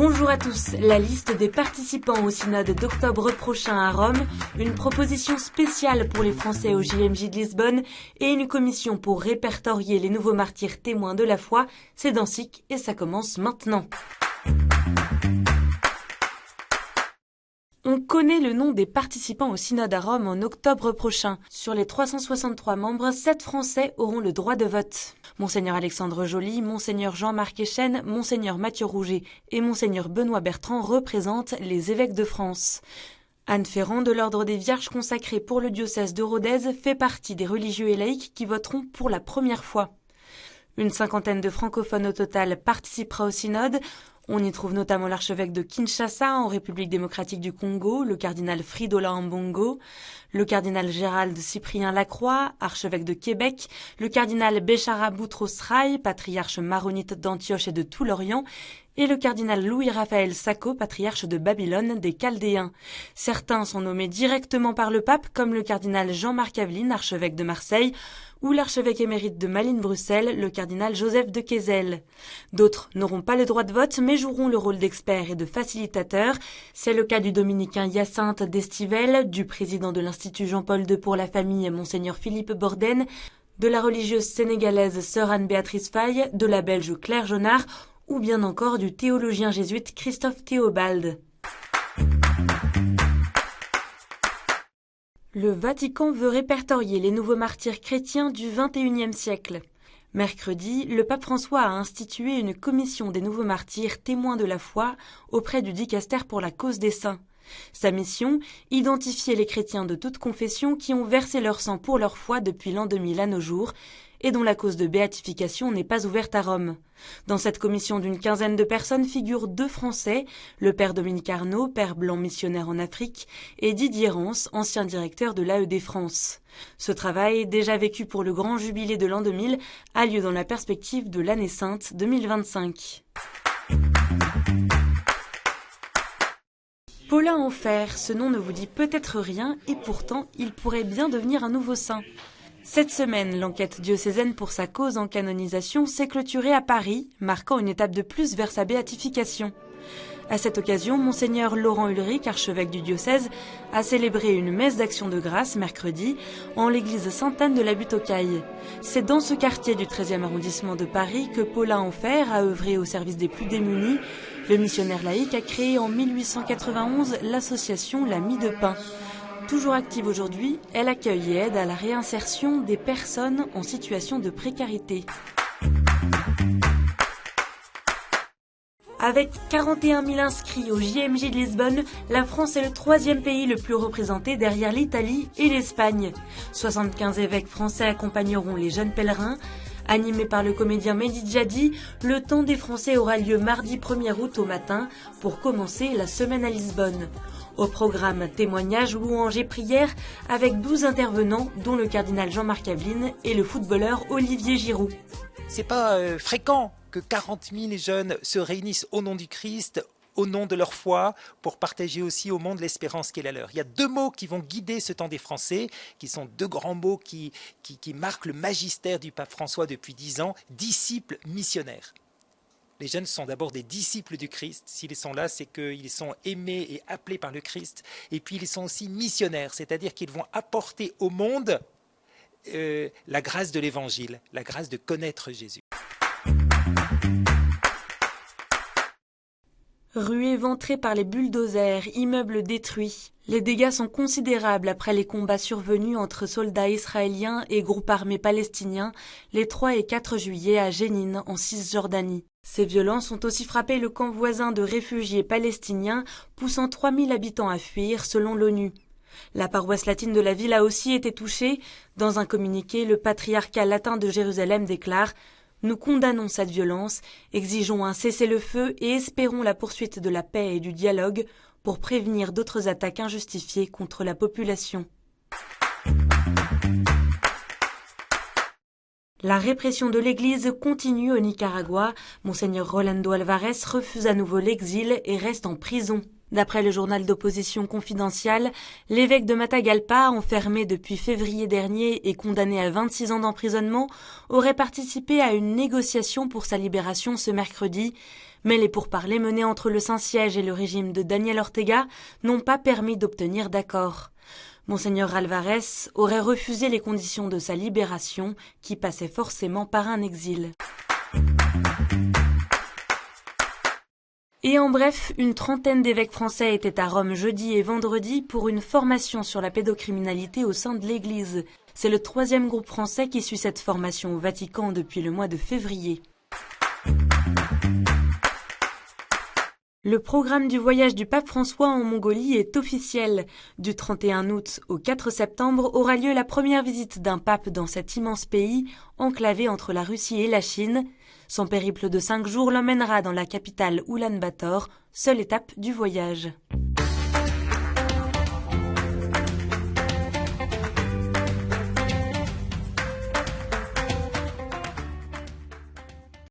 Bonjour à tous, la liste des participants au synode d'octobre prochain à Rome, une proposition spéciale pour les Français au JMJ de Lisbonne et une commission pour répertorier les nouveaux martyrs témoins de la foi, c'est dans SIC et ça commence maintenant. On connaît le nom des participants au synode à Rome en octobre prochain. Sur les 363 membres, 7 Français auront le droit de vote. Monseigneur Alexandre Joly, Monseigneur Jean-Marc Echen, Monseigneur Mathieu Rouget et Monseigneur Benoît Bertrand représentent les évêques de France. Anne Ferrand, de l'Ordre des Vierges consacrée pour le diocèse de Rodez, fait partie des religieux et laïcs qui voteront pour la première fois. Une cinquantaine de francophones au total participera au synode. On y trouve notamment l'archevêque de Kinshasa en République démocratique du Congo, le cardinal Fridola Ambongo, le cardinal Gérald Cyprien Lacroix, archevêque de Québec, le cardinal Béchara Boutros-Rai, patriarche maronite d'Antioche et de tout l'Orient, et le cardinal Louis-Raphaël Sako, patriarche de Babylone des Chaldéens. Certains sont nommés directement par le pape, comme le cardinal Jean-Marc Aveline, archevêque de Marseille, ou l'archevêque émérite de Malines-Bruxelles, le cardinal Joseph de Kessel. D'autres n'auront pas le droit de vote, mais joueront le rôle d'experts et de facilitateurs. C'est le cas du dominicain Hyacinthe d'Estivelle, du président de l'Institut Jean-Paul II pour la famille, Monseigneur Philippe Borden, de la religieuse sénégalaise Sœur Anne-Béatrice Faye, de la belge Claire Jonard, ou bien encore du théologien jésuite Christophe Théobald. Le Vatican veut répertorier les nouveaux martyrs chrétiens du XXIe siècle. Mercredi, le pape François a institué une commission des nouveaux martyrs témoins de la foi auprès du dicaster pour la cause des saints. Sa mission, identifier les chrétiens de toute confession qui ont versé leur sang pour leur foi depuis l'an 2000 à nos jours et dont la cause de béatification n'est pas ouverte à Rome. Dans cette commission d'une quinzaine de personnes figurent 2 Français, le père Dominique Arnaud, père blanc missionnaire en Afrique, et Didier Rance, ancien directeur de l'AED France. Ce travail, déjà vécu pour le grand jubilé de l'an 2000, a lieu dans la perspective de l'année sainte 2025. Paulin Enfer, ce nom ne vous dit peut-être rien et pourtant il pourrait bien devenir un nouveau saint. Cette semaine, l'enquête diocésaine pour sa cause en canonisation s'est clôturée à Paris, marquant une étape de plus vers sa béatification. À cette occasion, Monseigneur Laurent Ulrich, archevêque du diocèse, a célébré une messe d'action de grâce mercredi en l'église Sainte-Anne de la Butte-aux-Cailles. C'est dans ce quartier du 13e arrondissement de Paris que Paulin Enfer a œuvré au service des plus démunis. Le missionnaire laïque a créé en 1891 l'association La Mie de Pain. Toujours active aujourd'hui, elle accueille et aide à la réinsertion des personnes en situation de précarité. Avec 41 000 inscrits au JMJ de Lisbonne, la France est le 3e pays le plus représenté derrière l'Italie et l'Espagne. 75 évêques français accompagneront les jeunes pèlerins. Animé par le comédien Mehdi Djadi, le Temps des Français aura lieu mardi 1er août au matin pour commencer la semaine à Lisbonne. Au programme, témoignages, louanges et prières avec 12 intervenants, dont le cardinal Jean-Marc Aveline et le footballeur Olivier Giroud. C'est pas fréquent que 40 000 jeunes se réunissent au nom du Christ, au nom de leur foi, pour partager aussi au monde l'espérance qui est la leur. Il y a 2 mots qui vont guider ce Temps des Français, qui sont 2 grands mots qui marquent le magistère du pape François depuis 10 ans, disciples missionnaires. Les jeunes sont d'abord des disciples du Christ. S'ils sont là, c'est qu'ils sont aimés et appelés par le Christ. Et puis ils sont aussi missionnaires, c'est-à-dire qu'ils vont apporter au monde la grâce de l'Évangile, la grâce de connaître Jésus. Rue éventrée par les bulldozers, immeubles détruits. Les dégâts sont considérables après les combats survenus entre soldats israéliens et groupes armés palestiniens les 3 et 4 juillet à Jénine, en Cisjordanie. Ces violences ont aussi frappé le camp voisin de réfugiés palestiniens, poussant 3000 habitants à fuir, selon l'ONU. La paroisse latine de la ville a aussi été touchée. Dans un communiqué, le patriarcat latin de Jérusalem déclare « Nous condamnons cette violence, exigeons un cessez-le-feu et espérons la poursuite de la paix et du dialogue pour prévenir d'autres attaques injustifiées contre la population. » La répression de l'Église continue au Nicaragua. Monseigneur Rolando Alvarez refuse à nouveau l'exil et reste en prison. D'après le journal d'opposition Confidential, l'évêque de Matagalpa, enfermé depuis février dernier et condamné à 26 ans d'emprisonnement, aurait participé à une négociation pour sa libération ce mercredi. Mais les pourparlers menés entre le Saint-Siège et le régime de Daniel Ortega n'ont pas permis d'obtenir d'accord. Monseigneur Alvarez aurait refusé les conditions de sa libération, qui passait forcément par un exil. Et en bref, une trentaine d'évêques français étaient à Rome jeudi et vendredi pour une formation sur la pédocriminalité au sein de l'Église. C'est le 3e groupe français qui suit cette formation au Vatican depuis le mois de février. Le programme du voyage du pape François en Mongolie est officiel. Du 31 août au 4 septembre aura lieu la première visite d'un pape dans cet immense pays, enclavé entre la Russie et la Chine. Son périple de 5 jours l'emmènera dans la capitale Oulan-Bator, seule étape du voyage.